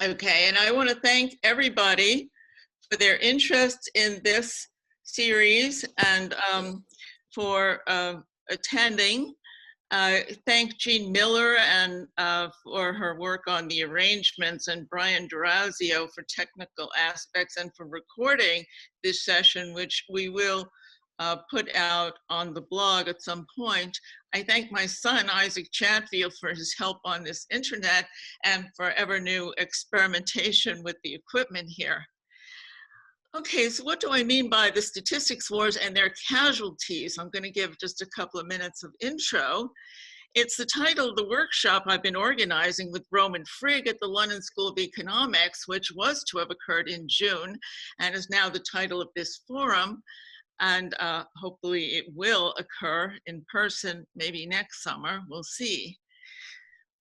Okay, and I want to thank everybody for their interest in this series and for attending. Thank Jean Miller and for her work on the arrangements, and Brian Durazio for technical aspects and for recording this session, which we will put out on the blog at some point. I thank my son, Isaac Chatfield, for his help on this internet and for ever new experimentation with the equipment here. Okay, so what do I mean by the statistics wars and their casualties? I'm going to give just a couple of minutes of intro. It's the title of the workshop I've been organizing with Roman Frigg at the London School of Economics, which was to have occurred in June and is now the title of this forum. And hopefully it will occur in person maybe next summer, we'll see.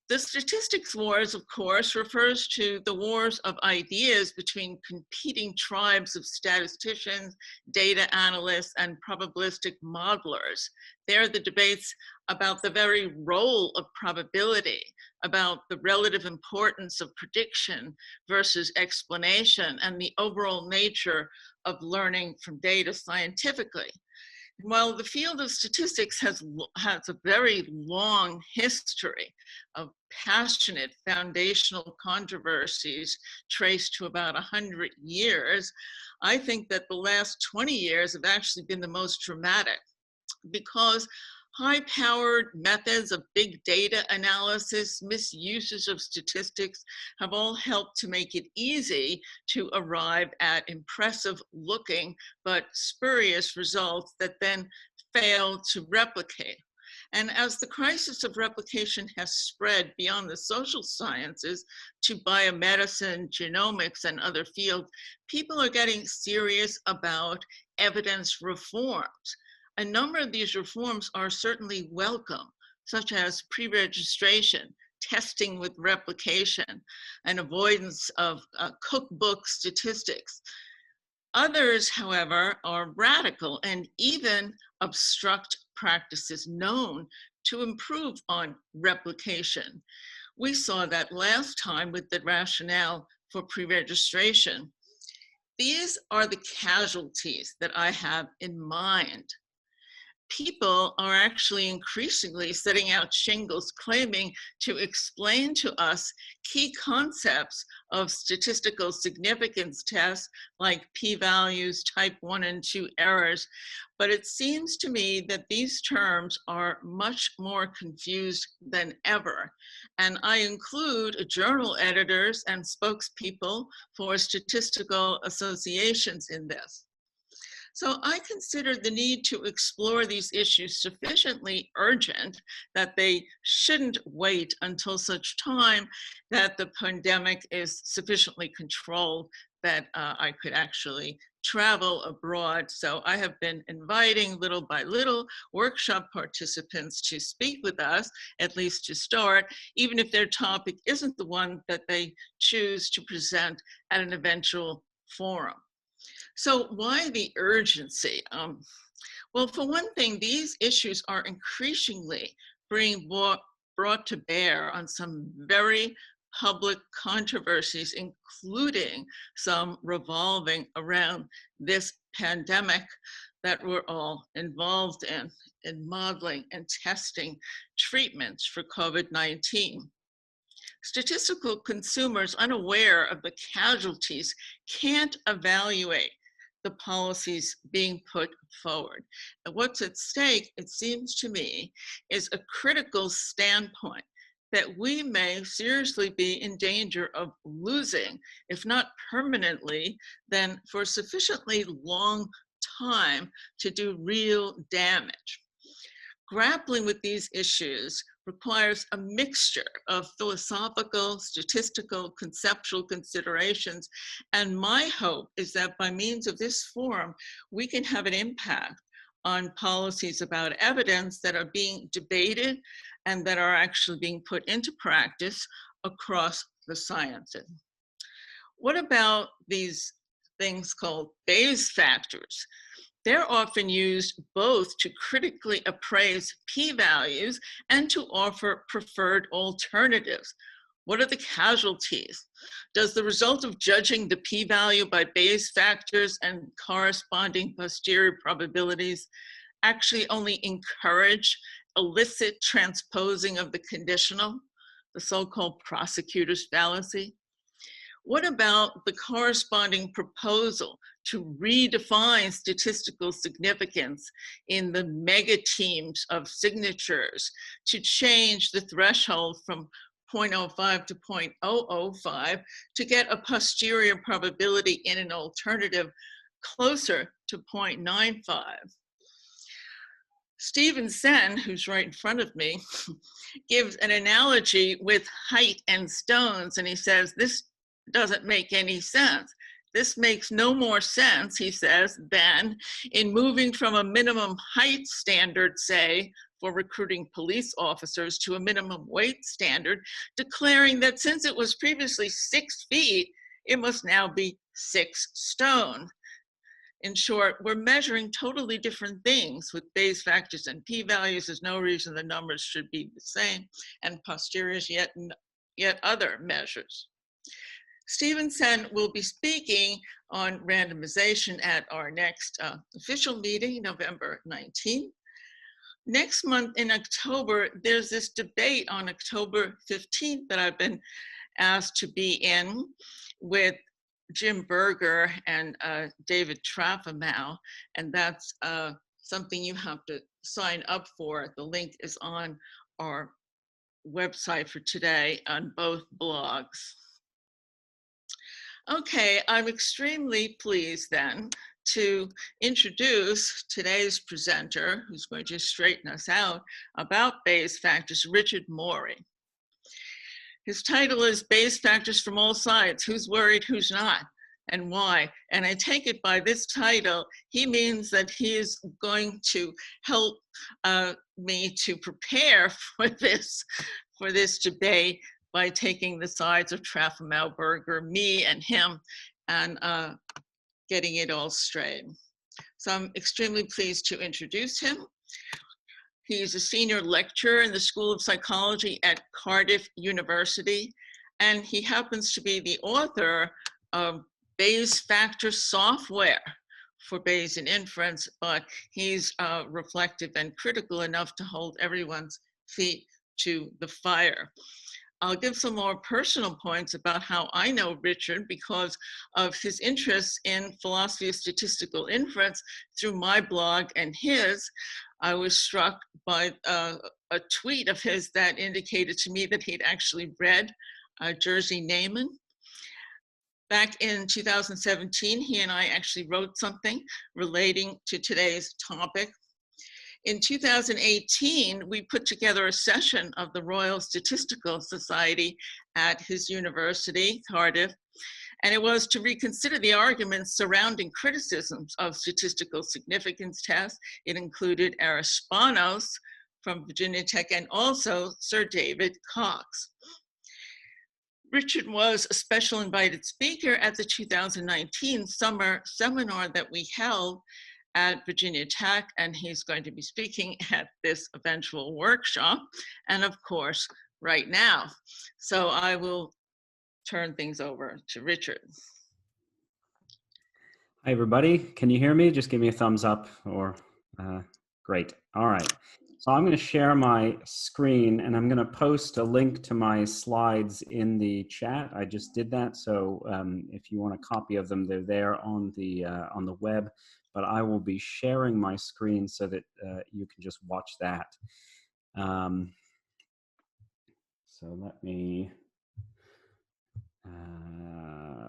The statistics wars, of course, refers to the wars of ideas between competing tribes of statisticians, data analysts, and probabilistic modelers. They're the debates about the very role of probability, about the relative importance of prediction versus explanation, and the overall nature of learning from data scientifically. While the field of statistics has a very long history of passionate foundational controversies traced to about 100 years, I think that the last 20 years have actually been the most dramatic, because high-powered methods of big data analysis, misuses of statistics have all helped to make it easy to arrive at impressive-looking but spurious results that then fail to replicate. And as the crisis of replication has spread beyond the social sciences to biomedicine, genomics, and other fields, people are getting serious about evidence reforms. A number of these reforms are certainly welcome, such as pre-registration, testing with replication, and avoidance of cookbook statistics. Others, however, are radical and even obstruct practices known to improve on replication. We saw that last time with the rationale for pre-registration. These are the casualties that I have in mind. People are actually increasingly setting out shingles claiming to explain to us key concepts of statistical significance tests like p-values, type 1 and 2 errors. But it seems to me that these terms are much more confused than ever. And I include journal editors and spokespeople for statistical associations in this. So I consider the need to explore these issues sufficiently urgent that they shouldn't wait until such time that the pandemic is sufficiently controlled that I could actually travel abroad. So I have been inviting little by little workshop participants to speak with us, at least to start, even if their topic isn't the one that they choose to present at an eventual forum. So why the urgency? Well, for one thing, these issues are increasingly being brought to bear on some very public controversies, including some revolving around this pandemic that we're all involved in modeling and testing treatments for COVID-19. Statistical consumers unaware of the casualties can't evaluate the policies being put forward. And what's at stake, it seems to me, is a critical standpoint that we may seriously be in danger of losing, if not permanently, then for a sufficiently long time to do real damage. Grappling with these issues requires a mixture of philosophical, statistical, conceptual considerations. And my hope is that by means of this forum, we can have an impact on policies about evidence that are being debated and that are actually being put into practice across the sciences. What about these things called Bayes factors? They're often used both to critically appraise p-values and to offer preferred alternatives. What are the casualties? Does the result of judging the p-value by Bayes factors and corresponding posterior probabilities actually only encourage illicit transposing of the conditional, the so-called prosecutor's fallacy? What about the corresponding proposal to redefine statistical significance in the mega teams of signatures to change the threshold from 0.05 to 0.005 to get a posterior probability in an alternative closer to 0.95? Stephen Sen, who's right in front of me, gives an analogy with height and stones, and he says, this doesn't make any sense. This makes no more sense, he says, than in moving from a minimum height standard, say, for recruiting police officers to a minimum weight standard, declaring that since it was previously 6 feet, it must now be 6 stone. In short, we're measuring totally different things with Bayes factors and p-values. There's no reason the numbers should be the same, and posteriors yet other measures. Stephen Sen will be speaking on randomization at our next official meeting, November 19th. Next month in October, there's this debate on October 15th that I've been asked to be in with Jim Berger and David Traffamau, and that's something you have to sign up for. The link is on our website for today on both blogs. Okay, I'm extremely pleased then to introduce today's presenter, who's going to straighten us out about Bayes factors, Richard Morey. His title is Bayes Factors from All Sides, Who's Worried, Who's Not, and Why? And I take it by this title, he means that he is going to help me to prepare for this debate by taking the sides of Traffamau, Berger, me, and him, and getting it all straight. So I'm extremely pleased to introduce him. He's a senior lecturer in the School of Psychology at Cardiff University, and he happens to be the author of Bayes factor software for Bayesian inference, but he's reflective and critical enough to hold everyone's feet to the fire. I'll give some more personal points about how I know Richard because of his interest in philosophy of statistical inference through my blog and his. I was struck by a tweet of his that indicated to me that he'd actually read Jerzy Neyman. Back in 2017, he and I actually wrote something relating to today's topic. In 2018, we put together a session of the Royal Statistical Society at his university, Cardiff, and it was to reconsider the arguments surrounding criticisms of statistical significance tests. It included Arispanos from Virginia Tech and also Sir David Cox. Richard was a special invited speaker at the 2019 summer seminar that we held at Virginia Tech, and he's going to be speaking at this eventual workshop, and of course, right now. So I will turn things over to Richard. Hi, everybody. Can you hear me? Just give me a thumbs up or great. All right. So I'm going to share my screen and I'm going to post a link to my slides in the chat. I just did that. So if you want a copy of them, they're there on the web, but I will be sharing my screen so that you can just watch that. So let me,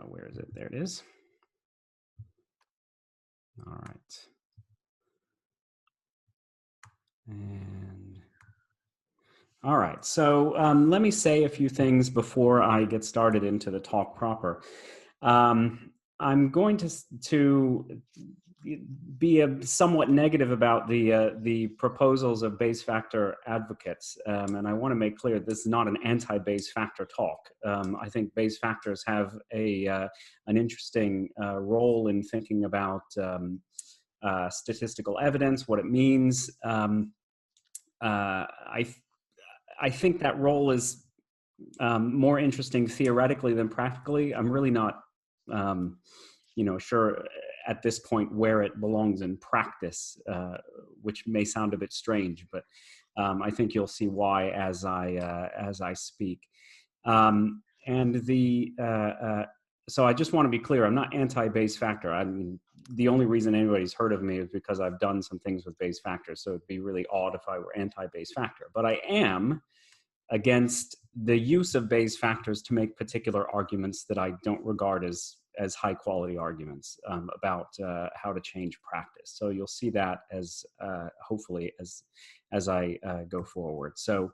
where is it? There it is. All right. And all right, so let me say a few things before I get started into the talk proper. I'm going to be somewhat negative about the proposals of Bayes factor advocates, and I want to make clear this is not an anti-Bayes factor talk. I think Bayes factors have an interesting role in thinking about statistical evidence, what it means. I think that role is more interesting theoretically than practically. I'm really not, sure at this point where it belongs in practice, which may sound a bit strange, but I think you'll see why as I speak. So I just want to be clear, I'm not anti-Bayes factor. I mean, the only reason anybody's heard of me is because I've done some things with Bayes factors. So it'd be really odd if I were anti-Bayes factor. But I am against the use of Bayes factors to make particular arguments that I don't regard as high quality arguments about how to change practice. So you'll see that as hopefully as I go forward. So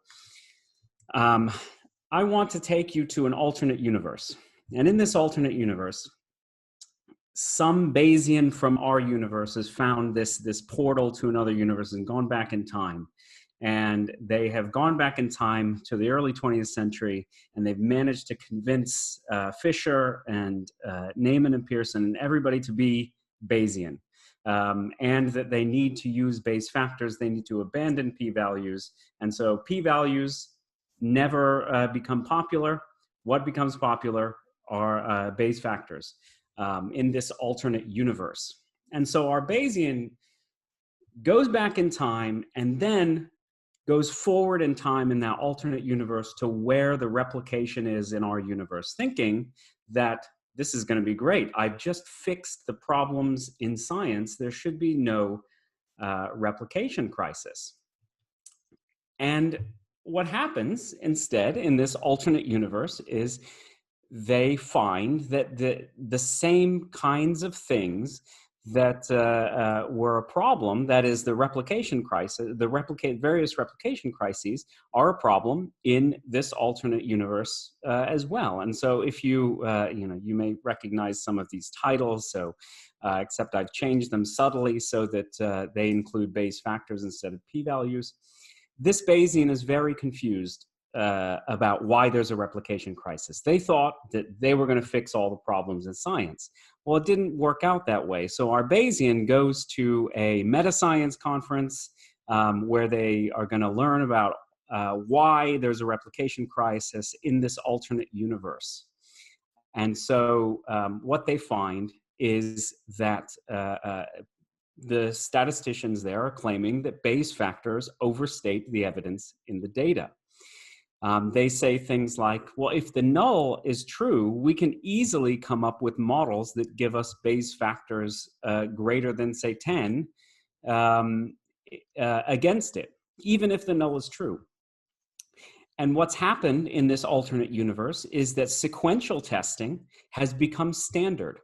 I want to take you to an alternate universe. And in this alternate universe, some Bayesian from our universe has found this portal to another universe and gone back in time. And they have gone back in time to the early 20th century, and they've managed to convince Fisher and Neyman and Pearson and everybody to be Bayesian, and that they need to use Bayes factors. They need to abandon p-values. And so p-values never become popular. What becomes popular are Bayes factors in this alternate universe. And so our Bayesian goes back in time and then goes forward in time in that alternate universe to where the replication is in our universe, thinking that this is going to be great. I've just fixed the problems in science. There should be no replication crisis. And what happens instead in this alternate universe is they find that the same kinds of things that were a problem, that is the replication crisis, various replication crises are a problem in this alternate universe as well. And so if you may recognize some of these titles, so except I've changed them subtly so that they include Bayes factors instead of p-values. This Bayesian is very confused about why there's a replication crisis. They thought that they were going to fix all the problems in science. Well, it didn't work out that way. So our Bayesian goes to a meta-science conference where they are going to learn about why there's a replication crisis in this alternate universe. And so what they find is that the statisticians there are claiming that Bayes factors overstate the evidence in the data. They say things like, well, if the null is true, we can easily come up with models that give us Bayes factors greater than, say, 10 against it, even if the null is true. And what's happened in this alternate universe is that sequential testing has become standard.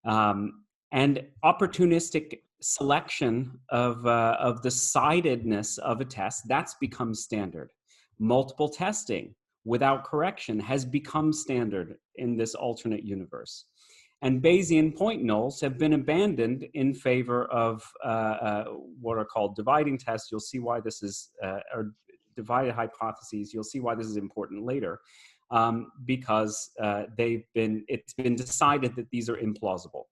And opportunistic selection of the sidedness of a test, that's become standard. Multiple testing without correction has become standard in this alternate universe. And Bayesian point nulls have been abandoned in favor of what are called dividing tests. You'll see why this is, or divided hypotheses. You'll see why this is important later, because it's been decided that these are implausible.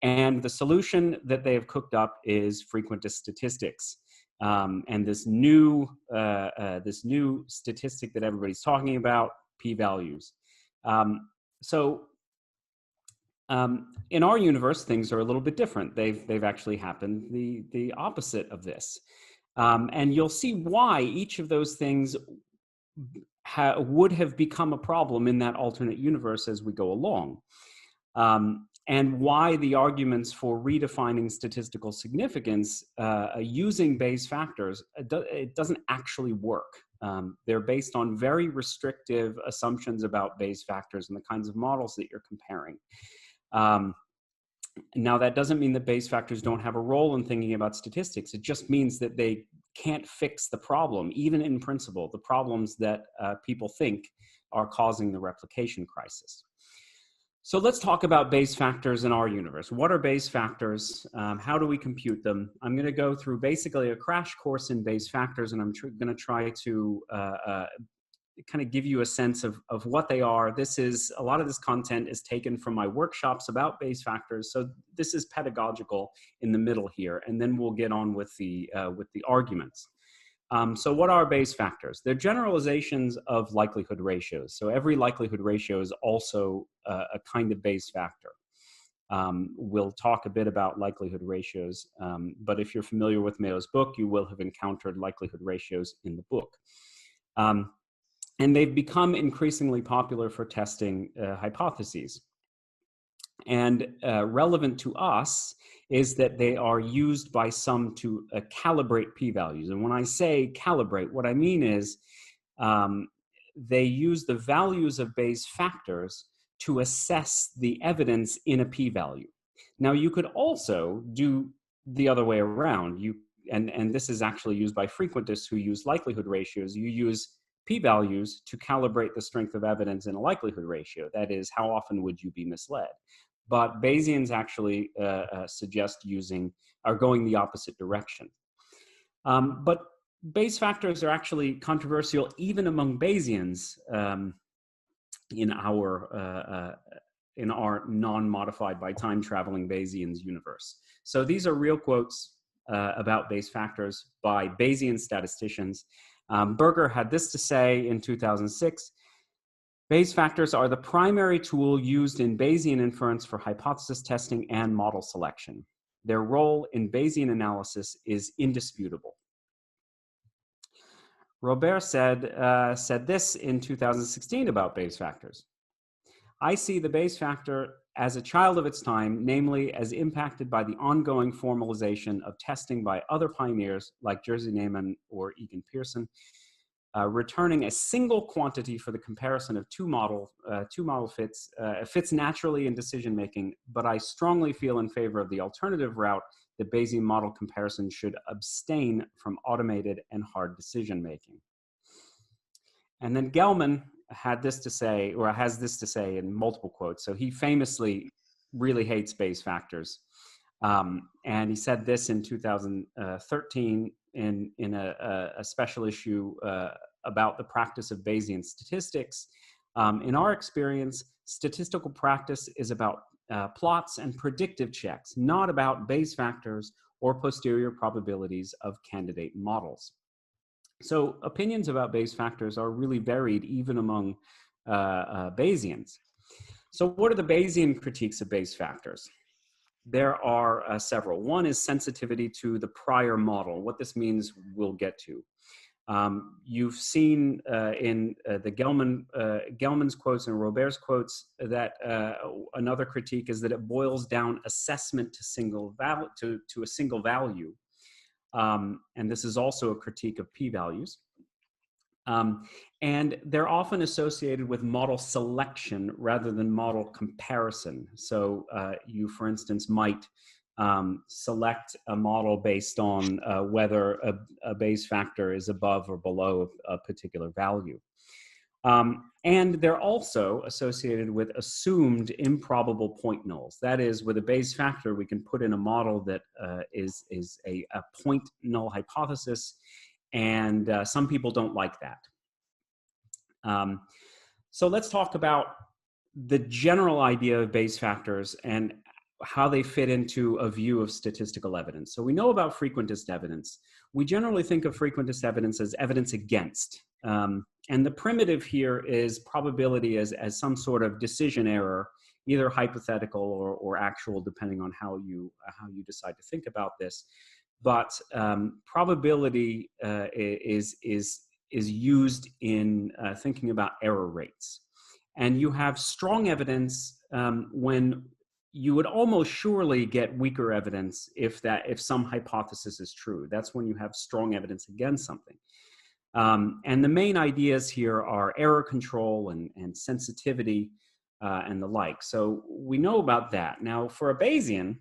And the solution that they have cooked up is frequentist statistics. And this new statistic that everybody's talking about, p-values. In our universe, things are a little bit different. They've actually happened the opposite of this. And you'll see why each of those things would have become a problem in that alternate universe as we go along. And why the arguments for redefining statistical significance using Bayes factors, it doesn't actually work. They're based on very restrictive assumptions about Bayes factors and the kinds of models that you're comparing. Now, that doesn't mean that Bayes factors don't have a role in thinking about statistics. It just means that they can't fix the problem, even in principle, the problems that people think are causing the replication crisis. So let's talk about Bayes factors in our universe. What are Bayes factors? How do we compute them? I'm going to go through basically a crash course in Bayes factors, and I'm going to try to kind of give you a sense of what they are. A lot of this content is taken from my workshops about Bayes factors, so this is pedagogical in the middle here, and then we'll get on with the arguments. So what are Bayes factors? They're generalizations of likelihood ratios. So every likelihood ratio is also a kind of Bayes factor. We'll talk a bit about likelihood ratios, but if you're familiar with Mayo's book, you will have encountered likelihood ratios in the book. And they've become increasingly popular for testing hypotheses. And relevant to us is that they are used by some to calibrate p-values. And when I say calibrate, what I mean is they use the values of Bayes factors to assess the evidence in a p-value. Now, you could also do the other way around. And this is actually used by frequentists who use likelihood ratios. You use p-values to calibrate the strength of evidence in a likelihood ratio. That is, how often would you be misled? But Bayesians actually suggest going the opposite direction. But Bayes factors are actually controversial even among Bayesians in our non-modified by time traveling Bayesians universe. So these are real quotes about Bayes factors by Bayesian statisticians. Berger had this to say in 2006. Bayes factors are the primary tool used in Bayesian inference for hypothesis testing and model selection. Their role in Bayesian analysis is indisputable. Robert said this in 2016 about Bayes factors. I see the Bayes factor as a child of its time, namely as impacted by the ongoing formalization of testing by other pioneers like Jerzy Neyman or Egan Pearson, returning a single quantity for the comparison of two model fits fits naturally in decision making, but I strongly feel in favor of the alternative route that Bayesian model comparison should abstain from automated and hard decision making. And then Gelman had this to say, or has this to say in multiple quotes. So he famously really hates Bayes factors. And he said this in 2013 in a special issue about the practice of Bayesian statistics. In our experience, statistical practice is about plots and predictive checks, not about Bayes factors or posterior probabilities of candidate models. So opinions about Bayes factors are really varied even among Bayesians. So what are the Bayesian critiques of Bayes factors? There are several. One is sensitivity to the prior model. What this means, we'll get to. You've seen in the Gelman's quotes and Robert's quotes that another critique is that it boils down assessment to a single value. And this is also a critique of p-values. And they're often associated with model selection rather than model comparison. So you, for instance, might select a model based on whether a Bayes factor is above or below a particular value. And they're also associated with assumed improbable point nulls. That is, with a Bayes factor, we can put in a model that is a point null hypothesis, and some people don't like that. So let's talk about the general idea of Bayes factors and how they fit into a view of statistical evidence. So we know about frequentist evidence. We generally think of frequentist evidence as evidence against. And the primitive here is probability as some sort of decision error, either hypothetical or actual, depending on how you decide to think about this. But probability is used in thinking about error rates. And you have strong evidence when you would almost surely get weaker evidence if some hypothesis is true. That's when you have strong evidence against something. And the main ideas here are error control and sensitivity and the like. So we know about that. Now, for a Bayesian,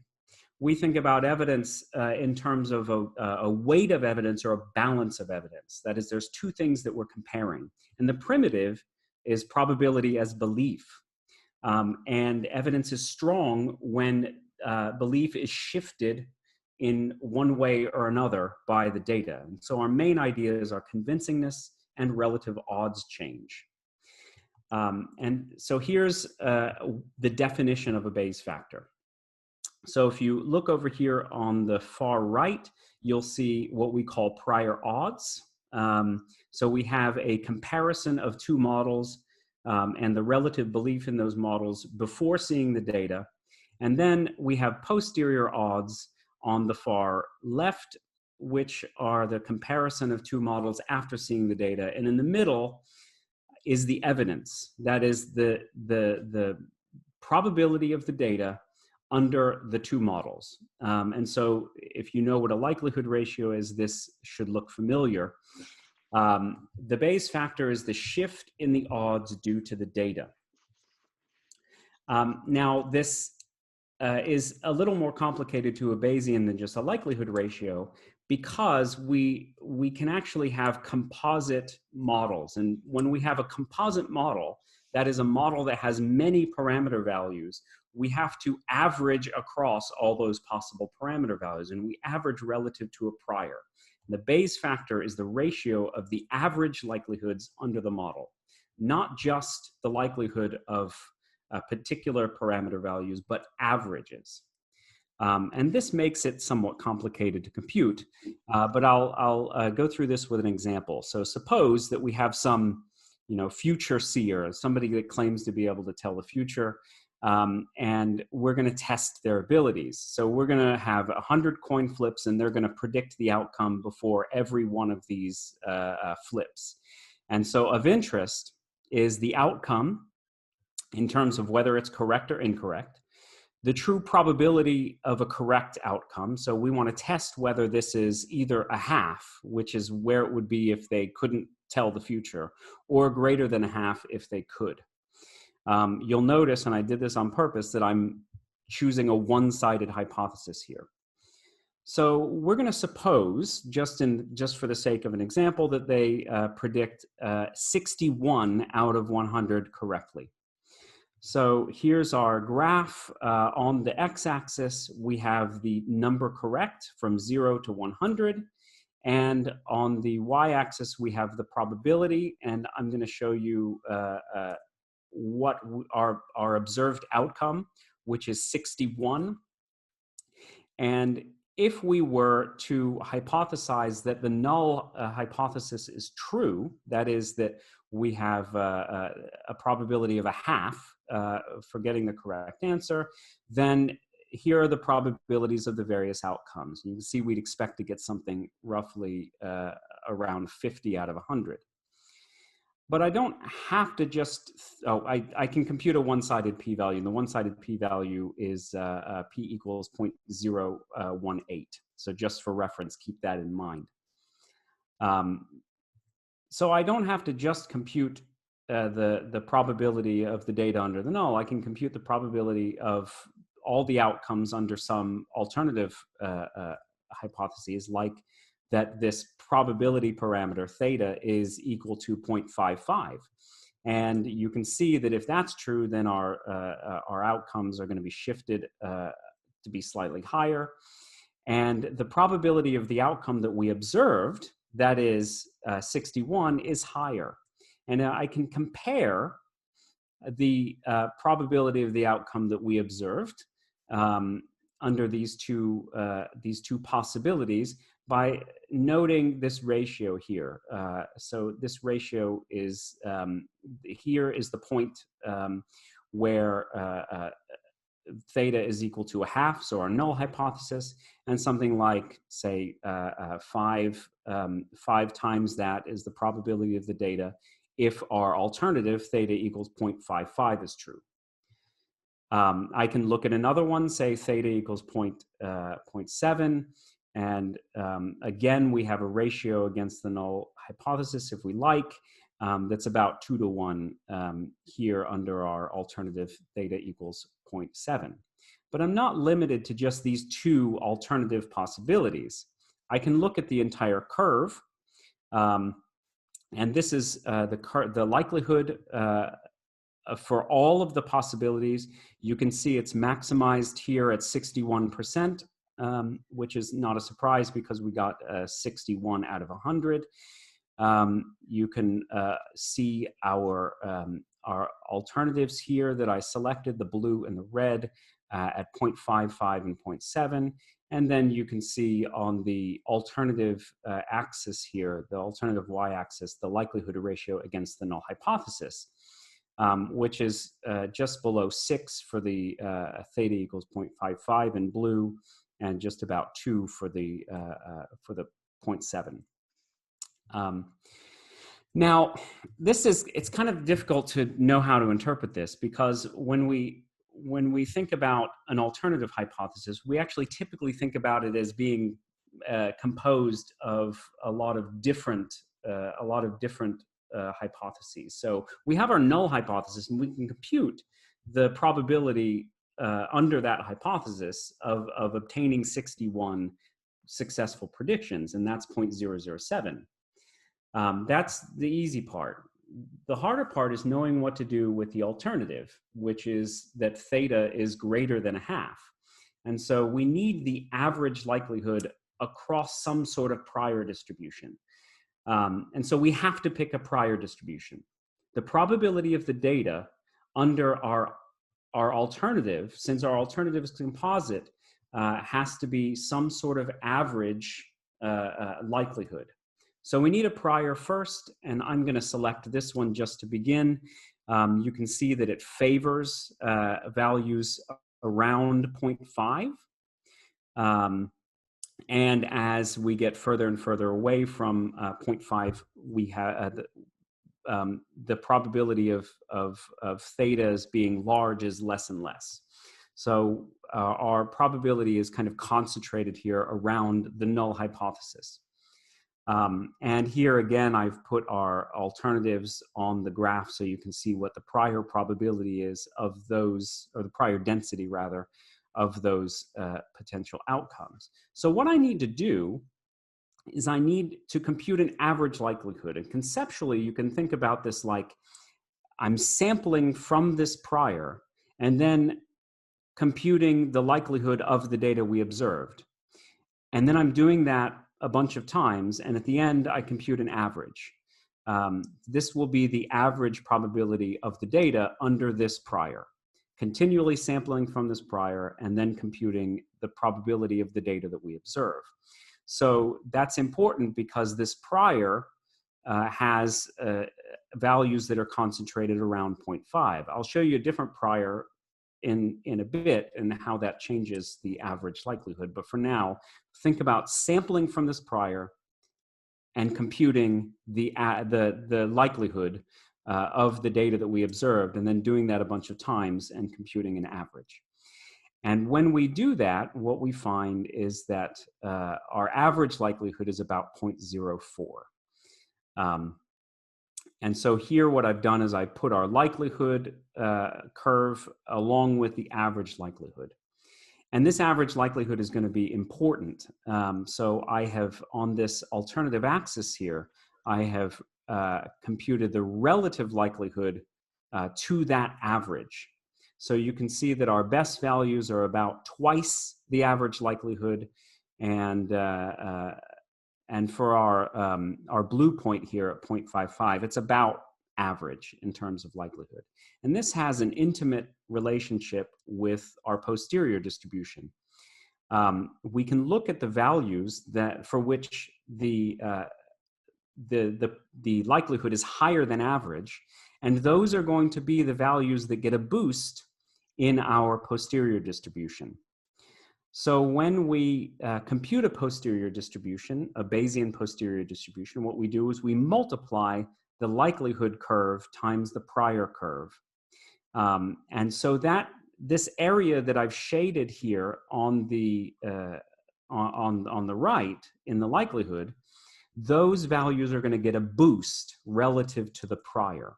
we think about evidence in terms of a weight of evidence or a balance of evidence. That is, there's two things that we're comparing. And the primitive is probability as belief. And evidence is strong when belief is shifted in one way or another by the data. And so our main ideas are convincingness and relative odds change. And so here's the definition of a Bayes factor. So if you look over here on the far right, you'll see what we call prior odds. So we have a comparison of two models and the relative belief in those models before seeing the data. And then we have posterior odds on the far left, which are the comparison of two models after seeing the data. And in the middle is the evidence. That is the probability of the data under the two models. And so if you know what a likelihood ratio is, this should look familiar. The Bayes factor is the shift in the odds due to the data. Now, this is a little more complicated to a Bayesian than just a likelihood ratio, because we can actually have composite models. And when we have a composite model, that is a model that has many parameter values, we have to average across all those possible parameter values, and we average relative to a prior. The Bayes factor is the ratio of the average likelihoods under the model, not just the likelihood of particular parameter values, but averages. And this makes it somewhat complicated to compute, but I'll go through this with an example. So suppose that we have some, future seer, somebody that claims to be able to tell the future, and we're going to test their abilities. So we're going to have 100 coin flips, and they're going to predict the outcome before every one of these flips. And so of interest is the outcome in terms of whether it's correct or incorrect, the true probability of a correct outcome. So we want to test whether this is either a half, which is where it would be if they couldn't tell the future, or greater than a half if they could. You'll notice, and I did this on purpose, that I'm choosing a one-sided hypothesis here. So we're going to suppose, just for the sake of an example, that they predict 61 out of 100 correctly. So here's our graph. On the x-axis, we have the number correct from 0 to 100. And on the y-axis, we have the probability. And I'm going to show you what our observed outcome, which is 61. And if we were to hypothesize that the null hypothesis is true, that is that we have a probability of a half for getting the correct answer, then here are the probabilities of the various outcomes. You can see we'd expect to get something roughly around 50 out of 100. But I don't have to just, I can compute a one-sided p-value, and the one-sided p-value is p equals 0.018. So just for reference, keep that in mind. So I don't have to just compute the probability of the data under the null. I can compute the probability of all the outcomes under some alternative hypotheses, like that this probability parameter theta is equal to 0.55. And you can see that if that's true, then our outcomes are going to be shifted to be slightly higher. And the probability of the outcome that we observed, that is 61, is higher. And I can compare the probability of the outcome that we observed under these two possibilities by noting this ratio here. So this ratio is, here is the point where theta is equal to a half, so our null hypothesis, and something like, say, 5 times that is the probability of the data if our alternative theta equals 0.55 is true. I can look at another one, say theta equals 0.7, and again, we have a ratio against the null hypothesis, if we like, that's about 2 to 1 here under our alternative theta equals 0.7. But I'm not limited to just these two alternative possibilities. I can look at the entire curve, and this is the likelihood for all of the possibilities. You can see it's maximized here at 61%, which is not a surprise because we got 61 out of 100. You can see our alternatives here that I selected, the blue and the red, at 0.55 and 0.7. And then you can see on the alternative axis here, the alternative y-axis, the likelihood ratio against the null hypothesis, which is just below 6 for the theta equals 0.55 in blue, and just about 2 for the 0.7. Now, it's kind of difficult to know how to interpret this, because when we think about an alternative hypothesis, we actually typically think about it as being composed of a lot of different hypotheses. So we have our null hypothesis, and we can compute the probability under that hypothesis of obtaining 61 successful predictions, and that's 0.007. That's the easy part. The harder part is knowing what to do with the alternative, which is that theta is greater than a half. And so we need the average likelihood across some sort of prior distribution. And so we have to pick a prior distribution. The probability of the data under our alternative, since our alternative is composite, has to be some sort of average likelihood. So we need a prior first, and I'm going to select this one just to begin. You can see that it favors values around 0.5. And as we get further and further away from 0.5, we have the probability of thetas being large is less and less. So our probability is kind of concentrated here around the null hypothesis. And here again, I've put our alternatives on the graph so you can see what the prior probability is of those, or the prior density rather, of those potential outcomes. So what I need to do is I need to compute an average likelihood. And conceptually, you can think about this like I'm sampling from this prior and then computing the likelihood of the data we observed. And then I'm doing that a bunch of times, and at the end, I compute an average. This will be the average probability of the data under this prior, continually sampling from this prior and then computing the probability of the data that we observe. So that's important because this prior has values that are concentrated around 0.5. I'll show you a different prior in a bit and how that changes the average likelihood. But for now, think about sampling from this prior and computing the likelihood of the data that we observed, and then doing that a bunch of times and computing an average. And when we do that, what we find is that our average likelihood is about 0.04. And so here what I've done is I put our likelihood curve along with the average likelihood. And this average likelihood is going to be important. So I have, on this alternative axis here, I have computed the relative likelihood to that average. So you can see that our best values are about twice the average likelihood, and for our blue point here at 0.55, it's about average in terms of likelihood. And this has an intimate relationship with our posterior distribution. We can look at the values that for which the likelihood is higher than average, and those are going to be the values that get a boost in our posterior distribution. So when we compute a posterior distribution, a Bayesian posterior distribution, what we do is we multiply the likelihood curve times the prior curve. And so that this area that I've shaded here on the right in the likelihood, those values are going to get a boost relative to the prior.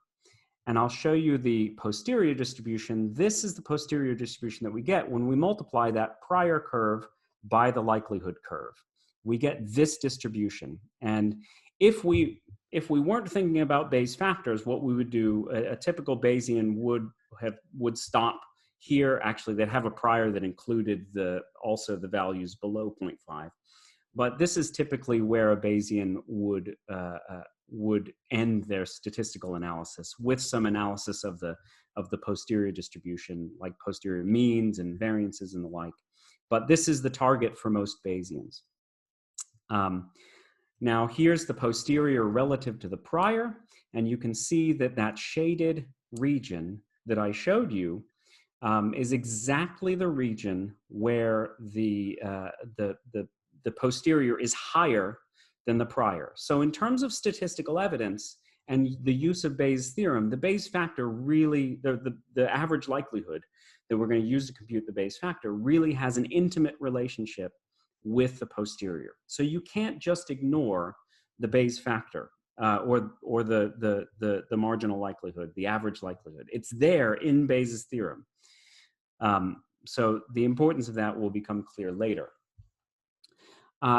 And I'll show you the posterior distribution. This is the posterior distribution that we get when we multiply that prior curve by the likelihood curve. We get this distribution. And if we weren't thinking about Bayes factors, what we would do, a typical Bayesian would stop here. Actually, they'd have a prior that included also the values below 0.5. But this is typically where a Bayesian would would end their statistical analysis with some analysis of the posterior distribution, like posterior means and variances and the like. But this is the target for most Bayesians. Now here's the posterior relative to the prior, and you can see that that shaded region that I showed you is exactly the region where the posterior is higher than the prior. So in terms of statistical evidence and the use of Bayes' theorem, the Bayes factor really, the average likelihood that we're going to use to compute the Bayes factor really has an intimate relationship with the posterior. So you can't just ignore the Bayes factor or the marginal likelihood, the average likelihood. It's there in Bayes' theorem. So the importance of that will become clear later.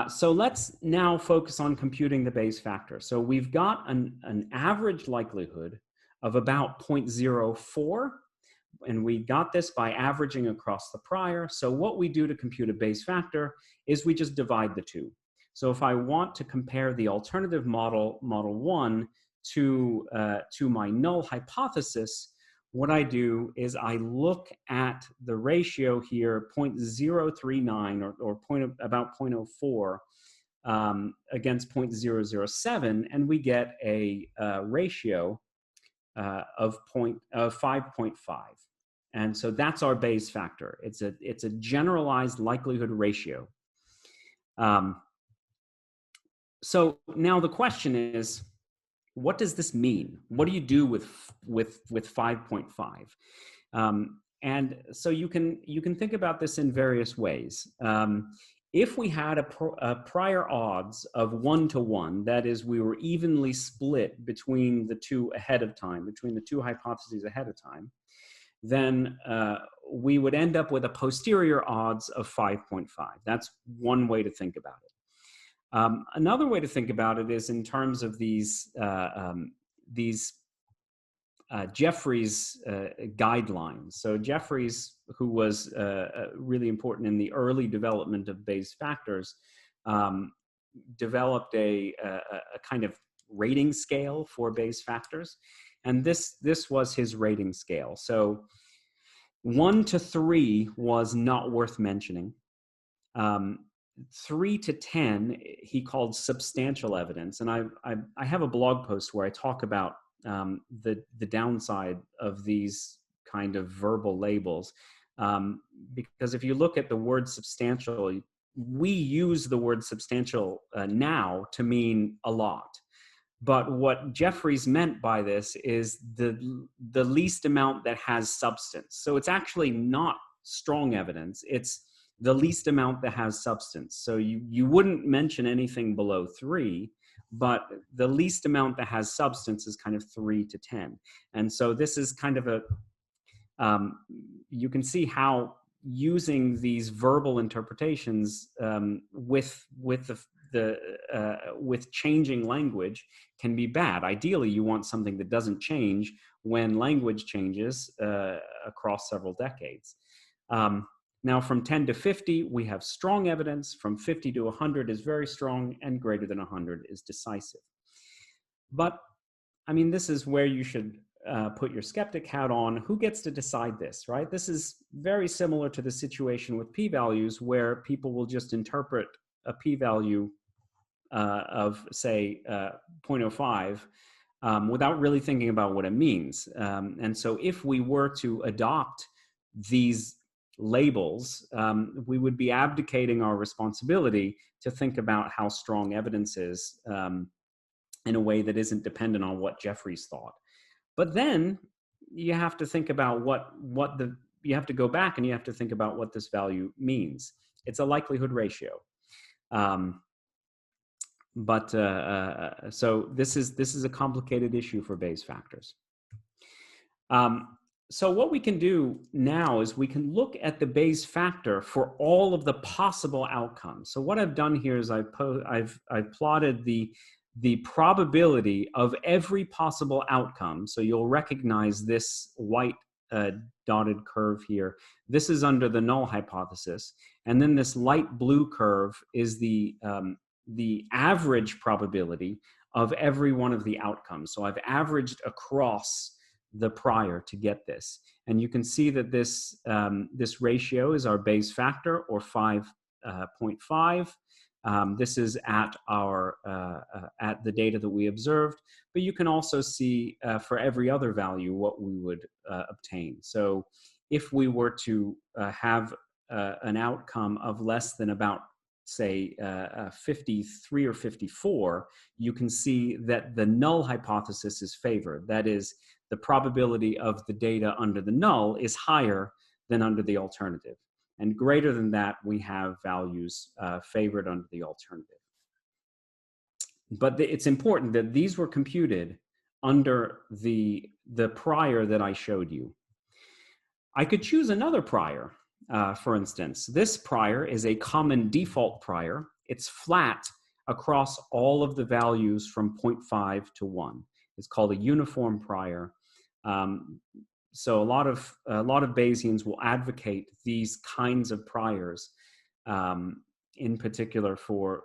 So let's now focus on computing the Bayes factor. So we've got an average likelihood of about 0.04, and we got this by averaging across the prior. So what we do to compute a Bayes factor is we just divide the two. So if I want to compare the alternative model, model 1, to my null hypothesis, what I do is I look at the ratio here, 0.039 or about 0.04 against 0.007, and we get a ratio of 5.5. And so that's our Bayes factor. It's a generalized likelihood ratio. So now the question is, what does this mean? What do you do with 5.5? And so you can think about this in various ways. If we had a prior odds of 1-to-1, that is, we were evenly split between the two ahead of time, between the two hypotheses ahead of time, then we would end up with a posterior odds of 5.5. That's one way to think about it. Another way to think about it is in terms of these Jeffreys guidelines. So Jeffreys, who was really important in the early development of Bayes factors, developed a kind of rating scale for Bayes factors, and this was his rating scale. So 1 to 3 was not worth mentioning. 3 to 10 he called substantial evidence, and I have a blog post where I talk about the downside of these kind of verbal labels, because if you look at the word substantial, we use the word substantial now to mean a lot, but what Jeffreys meant by this is the least amount that has substance. So it's actually not strong evidence, it's the least amount that has substance. So you wouldn't mention anything below 3, but the least amount that has substance is kind of 3 to 10. And so this is kind of you can see how using these verbal interpretations with changing language can be bad. Ideally, you want something that doesn't change when language changes across several decades. Now, from 10 to 50, we have strong evidence. From 50 to 100 is very strong, and greater than 100 is decisive. But, I mean, this is where you should put your skeptic hat on. Who gets to decide this, right? This is very similar to the situation with p-values, where people will just interpret a p-value of, say, 0.05 without really thinking about what it means. And so if we were to adopt these labels, we would be abdicating our responsibility to think about how strong evidence is in a way that isn't dependent on what Jeffreys thought. But then you have to think about you have to go back and you have to think about what this value means. It's a likelihood ratio. So this is a complicated issue for Bayes factors. So what we can do now is we can look at the Bayes factor for all of the possible outcomes. So what I've done here is I've plotted the probability of every possible outcome. So you'll recognize this white dotted curve here. This is under the null hypothesis, and then this light blue curve is the average probability of every one of the outcomes. So I've averaged across the prior to get this. And you can see that this, this ratio is our Bayes factor, or 5.5. This is at our at the data that we observed, but you can also see for every other value what we would obtain. So if we were to have an outcome of less than about, say, 53 or 54, you can see that the null hypothesis is favored. That is, the probability of the data under the null is higher than under the alternative. And greater than that, we have values favored under the alternative. But it's important that these were computed under the prior that I showed you. I could choose another prior, for instance. This prior is a common default prior. It's flat across all of the values from 0.5 to 1. It's called a uniform prior. So a lot of Bayesians will advocate these kinds of priors, in particular for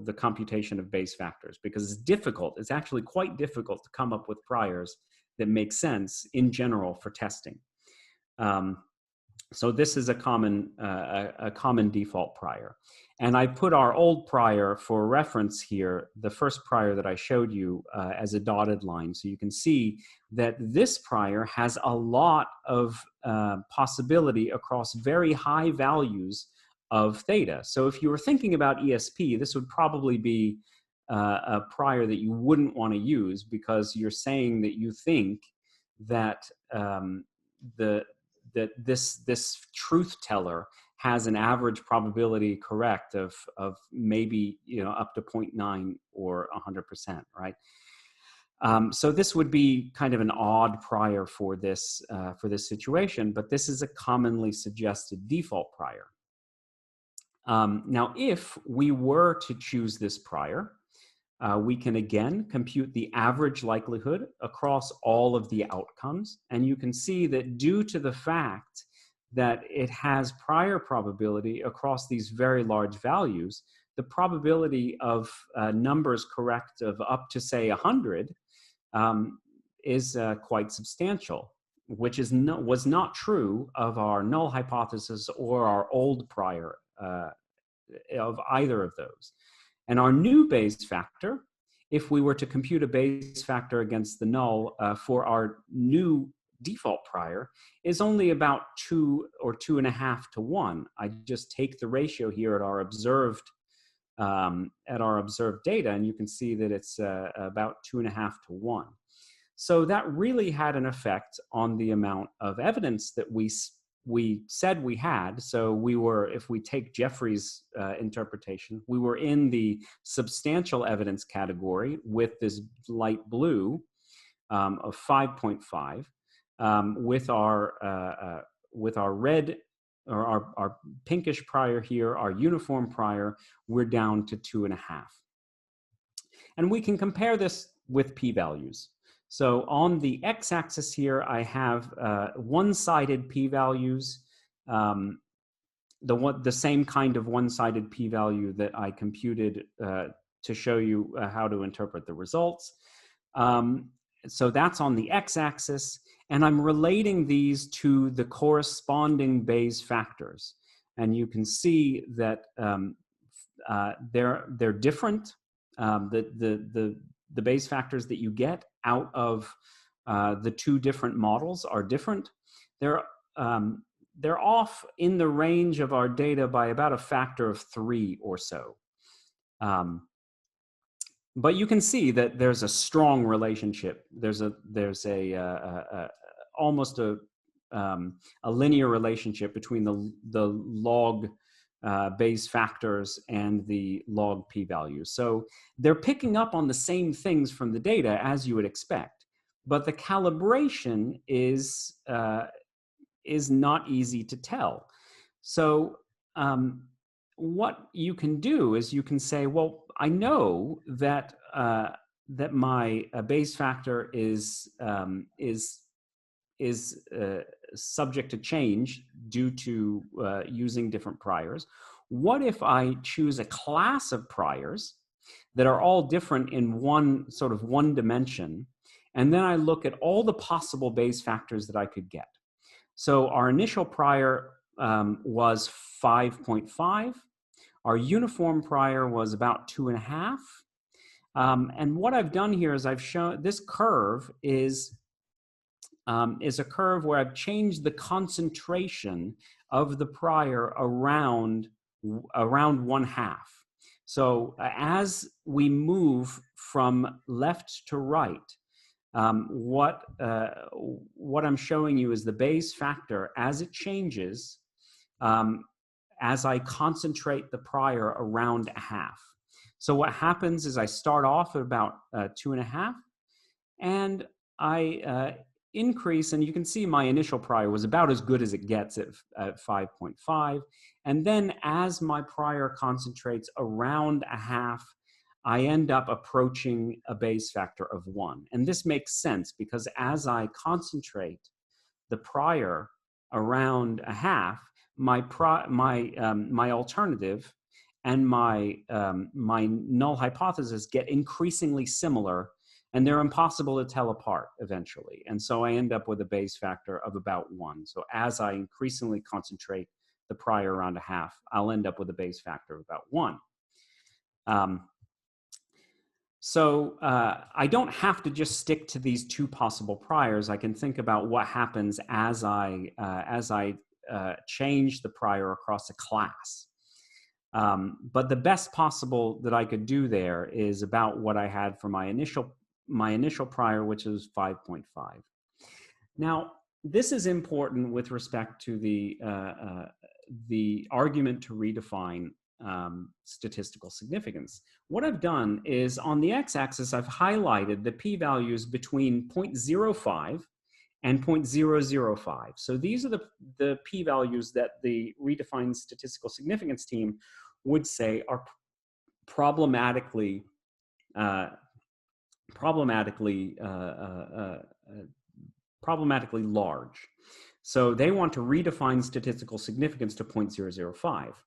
the computation of Bayes factors, because it's difficult. It's actually quite difficult to come up with priors that make sense in general for testing. So this is a common default prior. And I put our old prior for reference here, the first prior that I showed you, as a dotted line. So you can see that this prior has a lot of possibility across very high values of theta. So if you were thinking about ESP, this would probably be a prior that you wouldn't want to use, because you're saying that you think that this truth teller has an average probability correct of maybe, you know, up to 0.9 or 100%, right? So this would be kind of an odd prior for this situation, but this is a commonly suggested default prior. Now, if we were to choose this prior, we can again compute the average likelihood across all of the outcomes. And you can see that due to the fact that it has prior probability across these very large values, the probability of numbers correct of up to, say, 100 is quite substantial, which was not true of our null hypothesis or our old prior of either of those. And our new Bayes factor, if we were to compute a Bayes factor against the null for our new default prior, is only about 2 or 2.5 to 1. I just take the ratio here at our observed data, and you can see that it's about 2.5 to 1. So that really had an effect on the amount of evidence that we said we had. So we were, if we take Jeffrey's interpretation, we were in the substantial evidence category with this light blue of 5.5. With our red, or our pinkish prior here, our uniform prior, we're down to 2.5. And we can compare this with p-values. So on the x-axis here, I have one-sided p-values, the same kind of one-sided p-value that I computed to show you how to interpret the results. So that's on the x-axis, and I'm relating these to the corresponding Bayes factors. And you can see that they're different. The Bayes factors that you get out of the two different models are different. They're off in the range of our data by about a factor of 3 or so. But you can see that there's a strong relationship. There's almost a linear relationship between the log Bayes factors and the log p-values. So they're picking up on the same things from the data as you would expect, but the calibration is not easy to tell. So what you can do is you can say, well, I know that that my Bayes factor is subject to change due to using different priors. What if I choose a class of priors that are all different in one dimension. And then I look at all the possible Bayes factors that I could get. So our initial prior was 5.5. Our uniform prior was about 2.5. And what I've done here is I've shown this curve is a curve where I've changed the concentration of the prior around 1/2. So as we move from left to right, what I'm showing you is the Bayes factor as it changes as I concentrate the prior around 1/2. So what happens is I start off at about 2.5, and I increase, and you can see my initial prior was about as good as it gets at 5.5. And then as my prior concentrates around 1/2, I end up approaching a Bayes factor of 1. And this makes sense because as I concentrate the prior around 1/2, my alternative and my null hypothesis get increasingly similar, and they're impossible to tell apart eventually. And so I end up with a Bayes factor of about 1. So as I increasingly concentrate the prior around 1/2, I'll end up with a Bayes factor of about 1. So I don't have to just stick to these two possible priors. I can think about what happens as I change the prior across a class. But the best possible that I could do there is about what I had for my initial prior, which is 5.5. Now, this is important with respect to the argument to redefine statistical significance. What I've done is on the x-axis, I've highlighted the p-values between 0.05 and 0.005. So these are the p-values that the redefined statistical significance team would say are problematically large. So they want to redefine statistical significance to 0.005.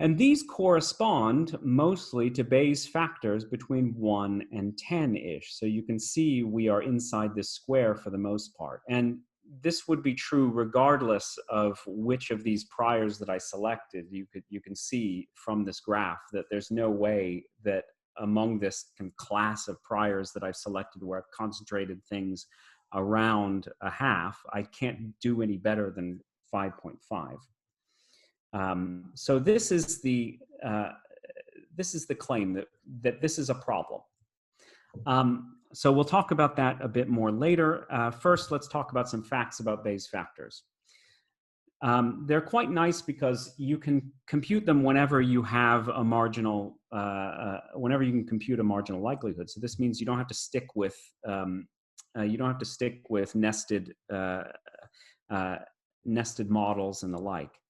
And these correspond mostly to Bayes factors between 1 and 10-ish. So you can see we are inside this square for the most part. And this would be true regardless of which of these priors that I selected. You can see from this graph that there's no way that among this class of priors that I've selected where I've concentrated things around 1/2, I can't do any better than 5.5. So this is the claim that this is a problem. So we'll talk about that a bit more later. First, let's talk about some facts about Bayes factors. They're quite nice because you can compute them whenever you have a marginal, whenever you can compute a marginal likelihood. So this means you don't have to stick with nested models and the like.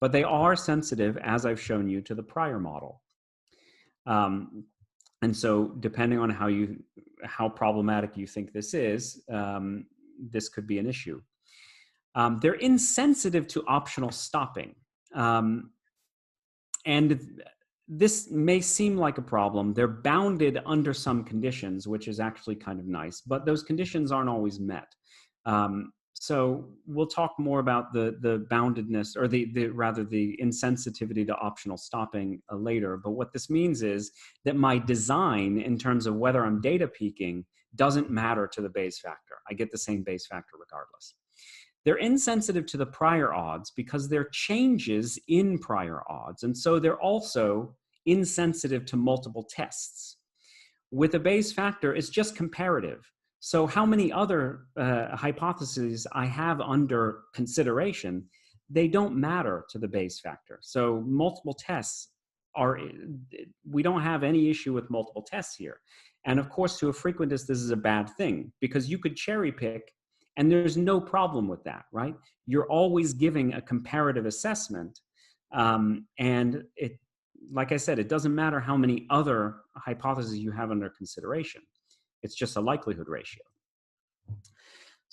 But they are sensitive, as I've shown you, to the prior model. And so depending on how problematic you think this is, this could be an issue. They're insensitive to optional stopping. And this may seem like a problem. They're bounded under some conditions, which is actually kind of nice, but those conditions aren't always met. So we'll talk more about the boundedness, or rather the insensitivity to optional stopping later. But what this means is that my design in terms of whether I'm data peaking doesn't matter to the Bayes factor. I get the same Bayes factor regardless. They're insensitive to the prior odds because they're changes in prior odds. And so they're also insensitive to multiple tests. With a Bayes factor, it's just comparative. So how many other hypotheses I have under consideration, they don't matter to the Bayes factor. So multiple tests we don't have any issue with multiple tests here. And of course, to a frequentist, this is a bad thing because you could cherry pick and there's no problem with that, right? You're always giving a comparative assessment. And like I said, it doesn't matter how many other hypotheses you have under consideration. It's just a likelihood ratio.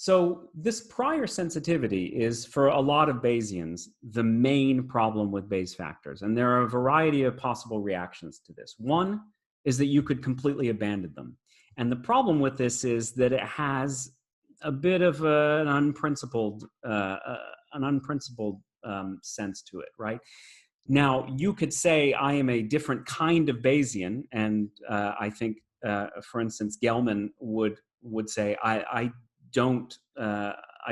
So this prior sensitivity is, for a lot of Bayesians, the main problem with Bayes factors. And there are a variety of possible reactions to this. One is that you could completely abandon them. And the problem with this is that it has a bit of an unprincipled sense to it, right? Now, you could say I am a different kind of Bayesian, and I think, for instance, Gelman would say I don't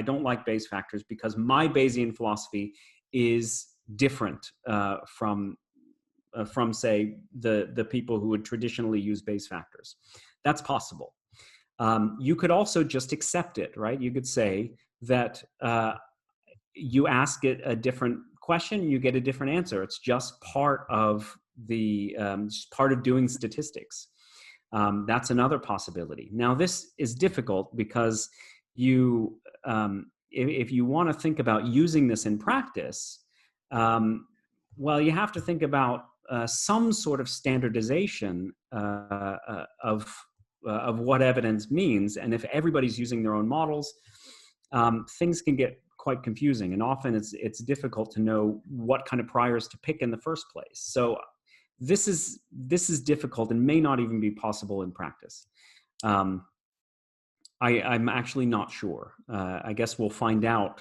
like Bayes factors because my Bayesian philosophy is different from say the people who would traditionally use Bayes factors. That's possible. You could also just accept it, right? You could say that you ask it a different question, you get a different answer. It's just part of doing statistics. That's another possibility. Now, this is difficult because if you want to think about using this in practice, well, you have to think about some sort of standardization of what evidence means. And if everybody's using their own models, things can get quite confusing, and often it's difficult to know what kind of priors to pick in the first place. So this is difficult and may not even be possible in practice. I'm actually not sure. I guess we'll find out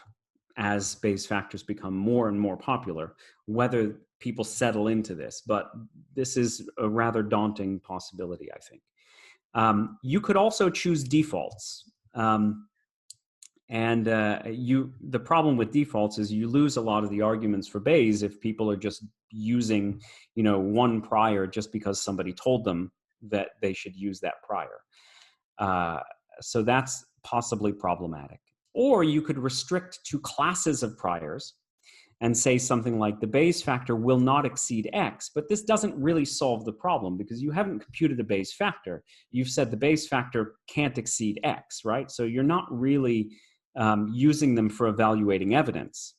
as Bayes factors become more and more popular whether people settle into this, but this is a rather daunting possibility, I think. You could also choose defaults. The problem with defaults is you lose a lot of the arguments for Bayes if people are just using, one prior just because somebody told them that they should use that prior. So that's possibly problematic. Or you could restrict to classes of priors and say something like the Bayes factor will not exceed X, but this doesn't really solve the problem because you haven't computed a Bayes factor. You've said the Bayes factor can't exceed X, right? So you're not really using them for evaluating evidence.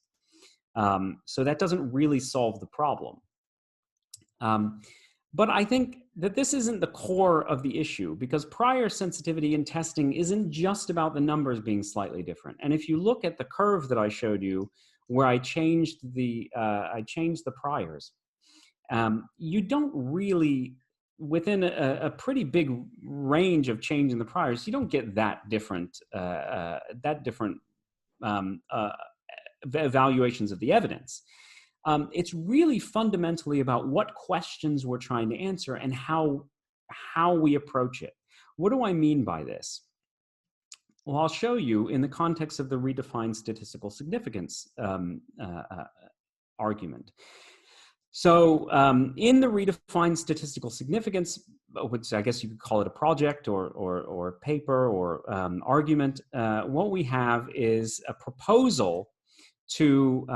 So that doesn't really solve the problem. But I think that this isn't the core of the issue because prior sensitivity in testing isn't just about the numbers being slightly different. And if you look at the curve that I showed you, where I changed the priors, you don't really, within a pretty big range of change in the priors, you don't get that different evaluations of the evidence. It's really fundamentally about what questions we're trying to answer and how we approach it. What do I mean by this? Well, I'll show you in the context of the redefined statistical significance argument. So in the redefined statistical significance, which I guess you could call it a project or paper or argument, what we have is a proposal to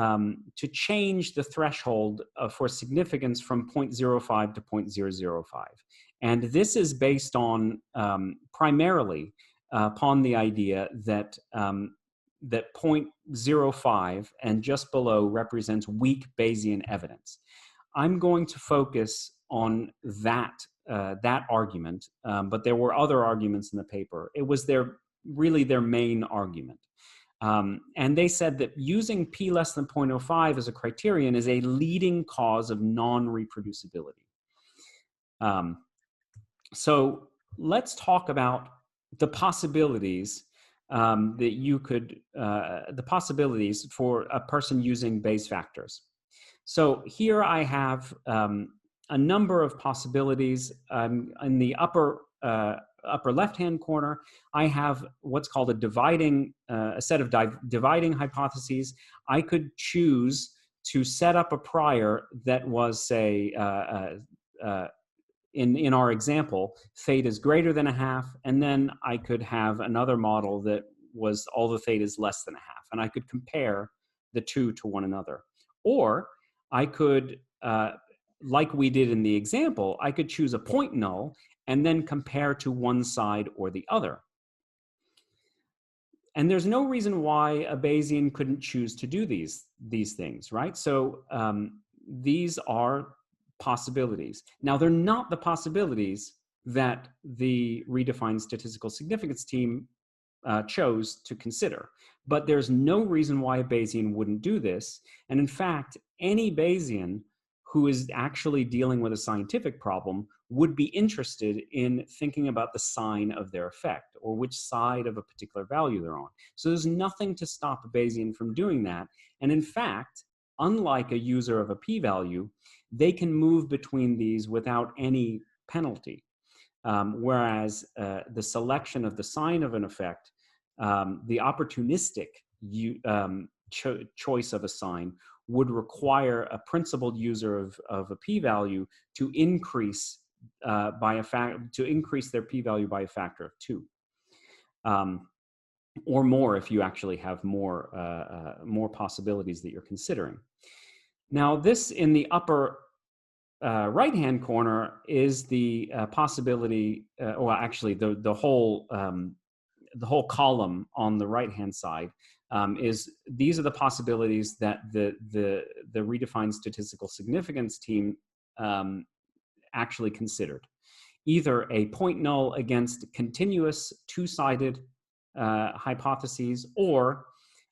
change the threshold for significance from 0.05 to 0.005. And this is based on primarily upon the idea that that 0.05 and just below represents weak Bayesian evidence. I'm going to focus on that argument, but there were other arguments in the paper. It was really their main argument. And they said that using p less than 0.05 as a criterion is a leading cause of non-reproducibility. So let's talk about the possibilities the possibilities for a person using Bayes factors. So here I have a number of possibilities. In the upper left-hand corner, I have what's called a set of dividing hypotheses. I could choose to set up a prior that was, say, in our example, theta is greater than a half, and then I could have another model that was all the theta is less than a half, and I could compare the two to one another. Or I could, like we did in the example, I could choose a point null and then compare to one side or the other. And there's no reason why a Bayesian couldn't choose to do these things, right? So these are possibilities. Now, they're not the possibilities that the redefined statistical significance team chose to consider. But there's no reason why a Bayesian wouldn't do this. And in fact, any Bayesian who is actually dealing with a scientific problem would be interested in thinking about the sign of their effect or which side of a particular value they're on. So there's nothing to stop a Bayesian from doing that. And in fact, unlike a user of a p-value, they can move between these without any penalty. Whereas the selection of the sign of an effect, the opportunistic choice of a sign would require a principled user of a p-value to increase their p-value by a factor of 2, or more if you actually have more possibilities that you're considering. Now, this in the upper right-hand corner is the possibility, well, actually, the whole column on the right-hand side these are the possibilities that the redefined statistical significance team actually considered. Either a point null against continuous two-sided hypotheses, or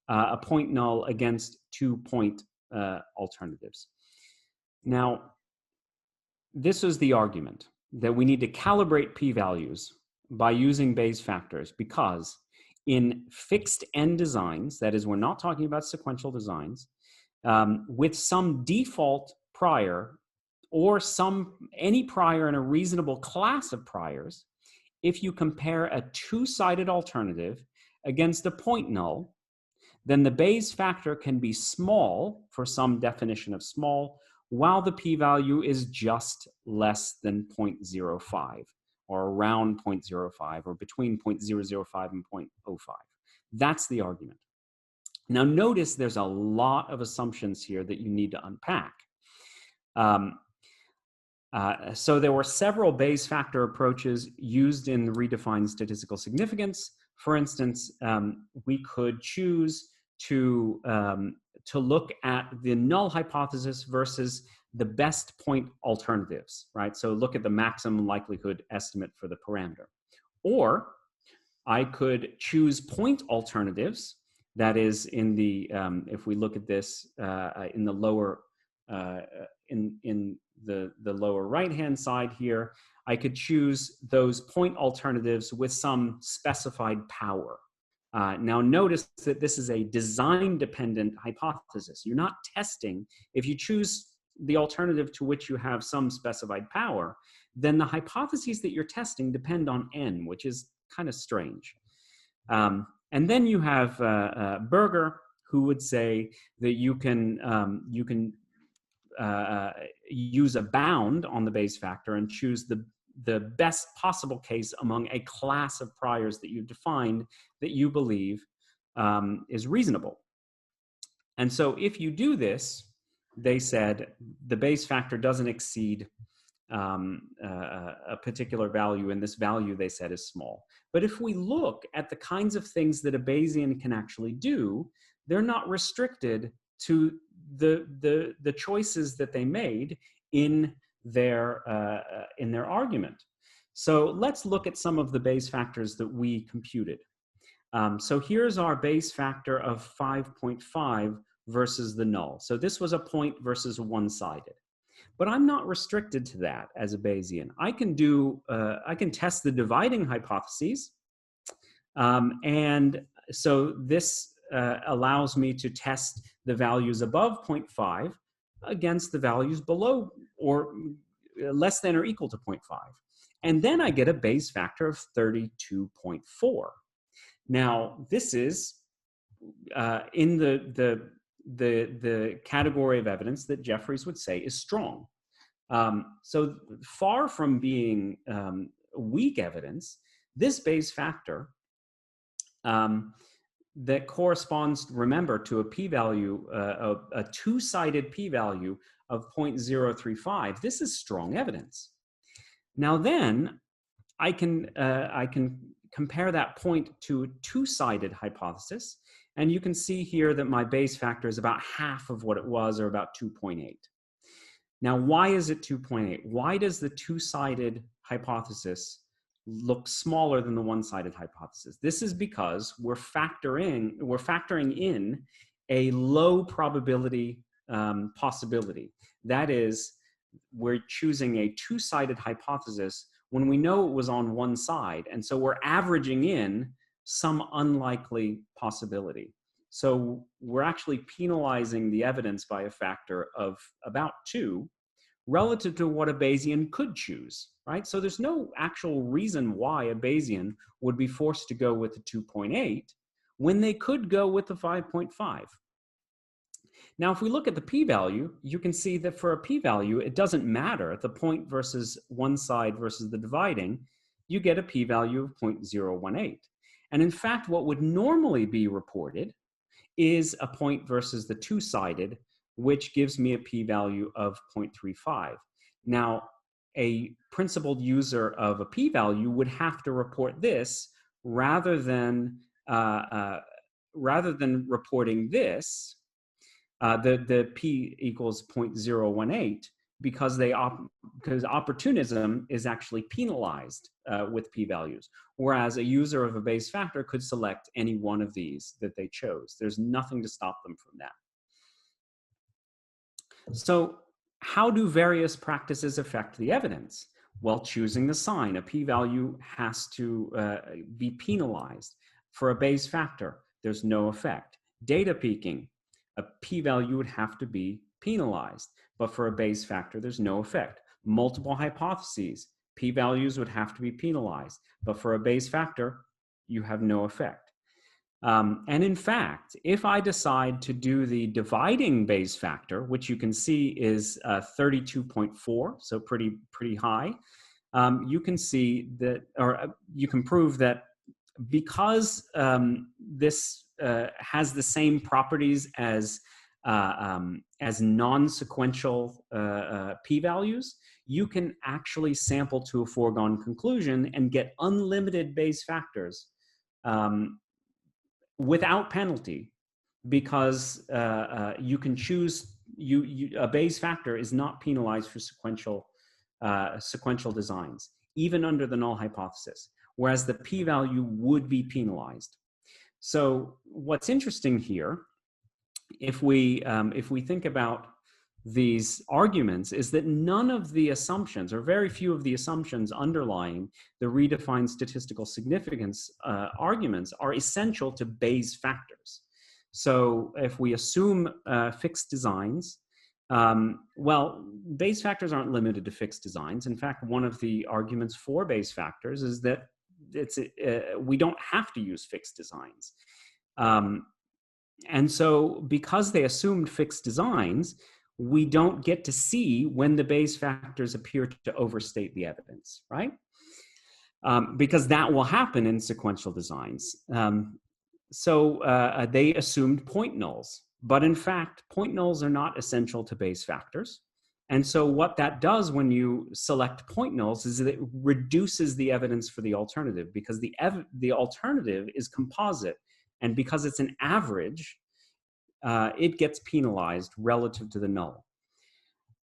a point null against 2-point alternatives. Now, this is the argument that we need to calibrate p-values by using Bayes factors, because in fixed n designs, that is, we're not talking about sequential designs, with some default prior or any prior in a reasonable class of priors, if you compare a two-sided alternative against a point null, then the Bayes factor can be small for some definition of small, while the p-value is just less than 0.05 or around 0.05 or between 0.005 and 0.05. That's the argument. Now notice there's a lot of assumptions here that you need to unpack. So there were several Bayes factor approaches used in the redefined statistical significance. For instance, we could choose to look at the null hypothesis versus the best point alternatives, right? So look at the maximum likelihood estimate for the parameter. Or I could choose point alternatives, that is in the, if we look at this in the lower, in the lower right-hand side here, I could choose those point alternatives with some specified power. Now notice that this is a design-dependent hypothesis. You're not testing. If you choose the alternative to which you have some specified power, then the hypotheses that you're testing depend on n, which is kind of strange. And then you have Berger, who would say that you can use a bound on the Bayes factor and choose the best possible case among a class of priors that you've defined that you believe is reasonable. And so if you do this, they said the Bayes factor doesn't exceed a particular value, and this value, they said, is small. But if we look at the kinds of things that a Bayesian can actually do, they're not restricted to the choices that they made in their argument. So let's look at some of the Bayes factors that we computed. So here's our Bayes factor of 5.5 versus the null. So this was a point versus one-sided. But I'm not restricted to that as a Bayesian. I can test the dividing hypotheses. And so this allows me to test the values above 0.5 against the values below or less than or equal to 0.5. And then I get a Bayes factor of 32.4. Now, this is in the category of evidence that Jeffries would say is strong. So far from being weak evidence, this Bayes factor that corresponds, remember, to a p-value, a two-sided p-value of 0.035, this is strong evidence. Now then, I can compare that point to a two-sided hypothesis, and you can see here that my Bayes factor is about half of what it was, or about 2.8. Now, why is it 2.8? Why does the two-sided hypothesis look smaller than the one-sided hypothesis. This is because we're factoring in a low probability possibility. That is, we're choosing a two-sided hypothesis when we know it was on one side, and so we're averaging in some unlikely possibility. So we're actually penalizing the evidence by a factor of about 2 relative to what a Bayesian could choose, right? So there's no actual reason why a Bayesian would be forced to go with the 2.8 when they could go with the 5.5. Now, if we look at the p-value, you can see that for a p-value, it doesn't matter the point versus one side versus the dividing, you get a p-value of 0.018. And in fact, what would normally be reported is a point versus the two-sided, which gives me a p-value of 0.35. Now, a principled user of a p-value would have to report this rather than reporting this, the p equals 0.018, because opportunism is actually penalized with p-values, whereas a user of a Bayes factor could select any one of these that they chose. There's nothing to stop them from that. So how do various practices affect the evidence? Well, choosing the sign, a p-value has to be penalized. For a Bayes factor, there's no effect. Data peaking, a p-value would have to be penalized, but for a Bayes factor, there's no effect. Multiple hypotheses, p-values would have to be penalized, but for a Bayes factor, you have no effect. And in fact, if I decide to do the dividing Bayes factor, which you can see is 32.4, so pretty high, you can see that, or you can prove that because this has the same properties as non-sequential p-values, you can actually sample to a foregone conclusion and get unlimited Bayes factors without penalty, because you can choose, a Bayes factor is not penalized for sequential designs, even under the null hypothesis, whereas the p-value would be penalized. So what's interesting here, if we think about these arguments, is that none of the assumptions, or very few of the assumptions underlying the redefined statistical significance arguments, are essential to Bayes factors. So if we assume fixed designs, well, Bayes factors aren't limited to fixed designs. In fact, one of the arguments for Bayes factors is that we don't have to use fixed designs. And so because they assumed fixed designs, we don't get to see when the Bayes factors appear to overstate the evidence, right? Because that will happen in sequential designs. So they assumed point nulls, but in fact, point nulls are not essential to Bayes factors. And so what that does when you select point nulls is that it reduces the evidence for the alternative, because the alternative is composite. And because it's an average, it gets penalized relative to the null.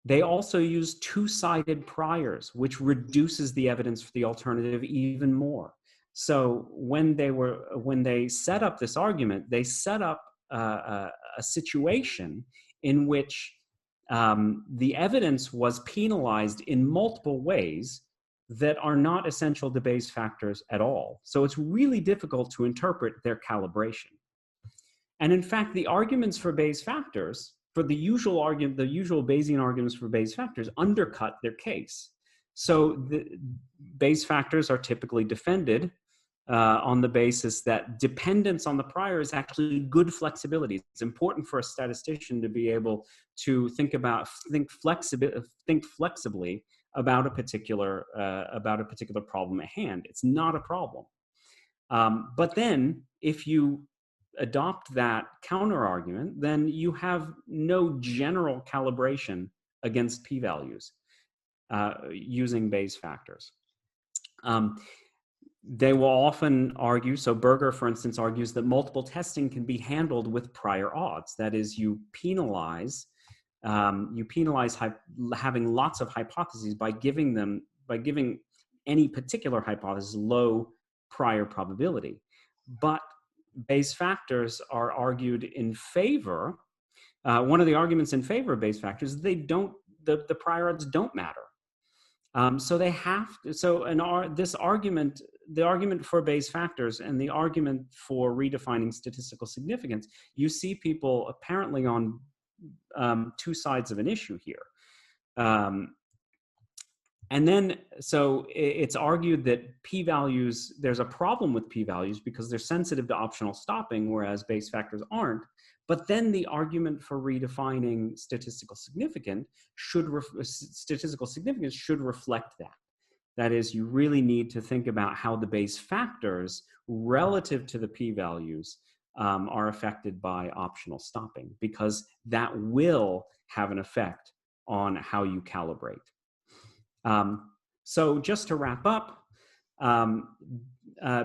They also use two-sided priors, which reduces the evidence for the alternative even more. So when they set up this argument, they set up a situation in which the evidence was penalized in multiple ways that are not essential to Bayes factors at all. So it's really difficult to interpret their calibration. And in fact, the arguments for Bayes factors, for the usual Bayesian arguments for Bayes factors, undercut their case. So the Bayes factors are typically defended on the basis that dependence on the prior is actually good flexibility. It's important for a statistician to be able to think flexibly about a particular problem at hand. It's not a problem. But then, if you adopt that counter argument, then you have no general calibration against p-values using Bayes factors. They will often argue, so Berger, for instance, argues that multiple testing can be handled with prior odds. That is, you penalize having lots of hypotheses by giving any particular hypothesis low prior probability. But Bayes factors are argued in favor. One of the arguments in favor of Bayes factors is the prior odds don't matter. So they have to, this argument, the argument for Bayes factors and the argument for redefining statistical significance, you see people apparently on two sides of an issue here. And then, so it's argued that p-values, there's a problem with p-values because they're sensitive to optional stopping, whereas Bayes factors aren't. But then the argument for redefining statistical significance should reflect that. That is, you really need to think about how the Bayes factors relative to the p-values are affected by optional stopping, because that will have an effect on how you calibrate. So just to wrap up,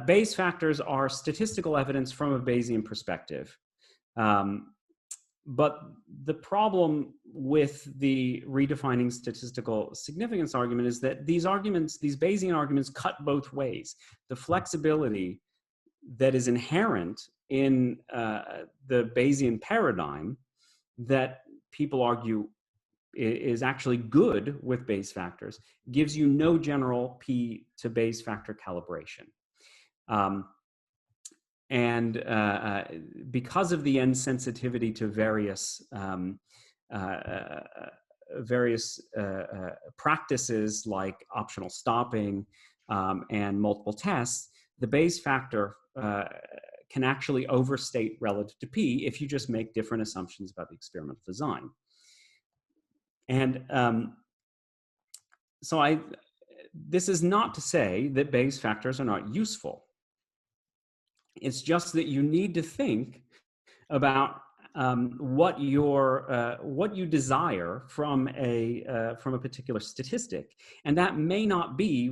Bayes factors are statistical evidence from a Bayesian perspective. But the problem with the redefining statistical significance argument is that these Bayesian arguments cut both ways. The flexibility that is inherent in the Bayesian paradigm that people argue is actually good with Bayes factors gives you no general P to Bayes factor calibration. Because of the end sensitivity to various practices like optional stopping and multiple tests, the Bayes factor can actually overstate relative to P if you just make different assumptions about the experimental design. And this is not to say that Bayes factors are not useful. It's just that you need to think about what you desire from a particular statistic, and that may not be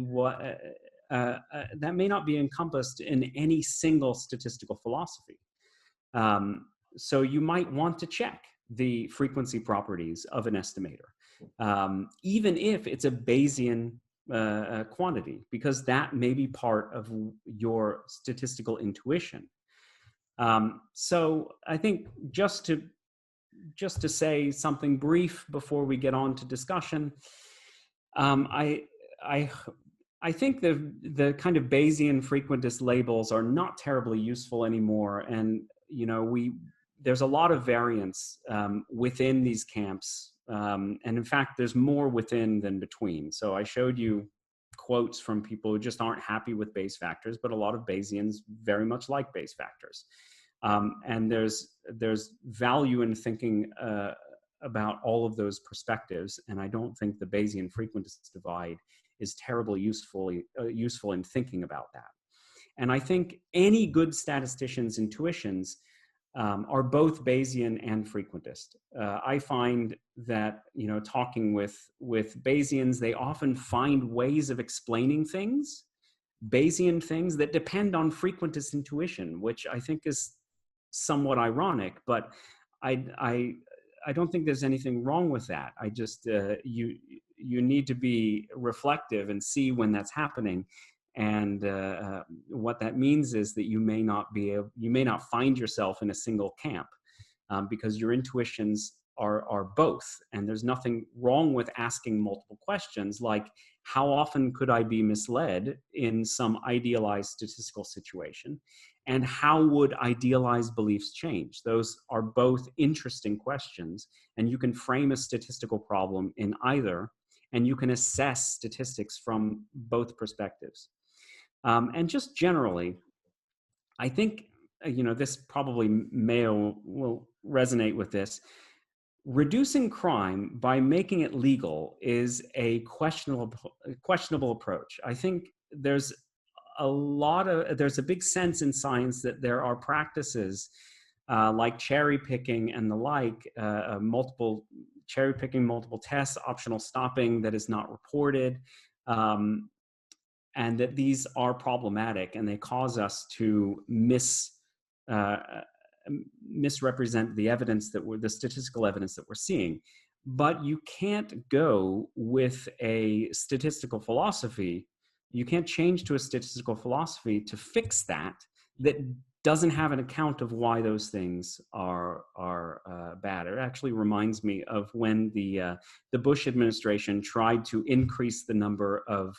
encompassed in any single statistical philosophy. So you might want to check the frequency properties of an estimator, even if it's a Bayesian quantity, because that may be part of your statistical intuition. So I think just to say something brief before we get on to discussion, I think the kind of Bayesian frequentist labels are not terribly useful anymore, and there's a lot of variance within these camps. And in fact, there's more within than between. So I showed you quotes from people who just aren't happy with Bayes factors, but a lot of Bayesians very much like Bayes factors. And there's value in thinking about all of those perspectives. And I don't think the Bayesian frequentist divide is terribly useful in thinking about that. And I think any good statistician's intuitions are both Bayesian and frequentist. I find that, talking with Bayesians, they often find ways of explaining things, Bayesian things, that depend on frequentist intuition, which I think is somewhat ironic, but I don't think there's anything wrong with that. I just, you need to be reflective and see when that's happening. And what that means is that you may not find yourself in a single camp because your intuitions are both. And there's nothing wrong with asking multiple questions, like how often could I be misled in some idealized statistical situation? And how would idealized beliefs change? Those are both interesting questions, and you can frame a statistical problem in either, and you can assess statistics from both perspectives. And just generally, I think, this probably Mayo will resonate with this. Reducing crime by making it legal is a questionable approach. I think there's a big sense in science that there are practices like cherry picking and the like, cherry picking, multiple tests, optional stopping that is not reported, and that these are problematic and they cause us to misrepresent the evidence the statistical evidence that we're seeing. But you can't go with a statistical philosophy You can't change to a statistical philosophy to fix that doesn't have an account of why those things are bad. It actually reminds me of when the Bush administration tried to increase the number of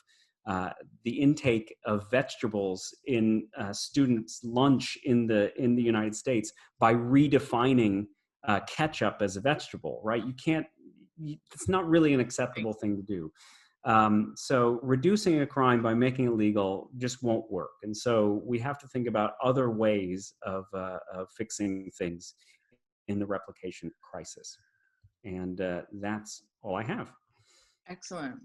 the intake of vegetables in students' lunch in the United States by redefining ketchup as a vegetable. Right? It's not really an acceptable thing to do. So reducing a crime by making it legal just won't work. And so we have to think about other ways of fixing things in the replication crisis. And that's all I have. Excellent.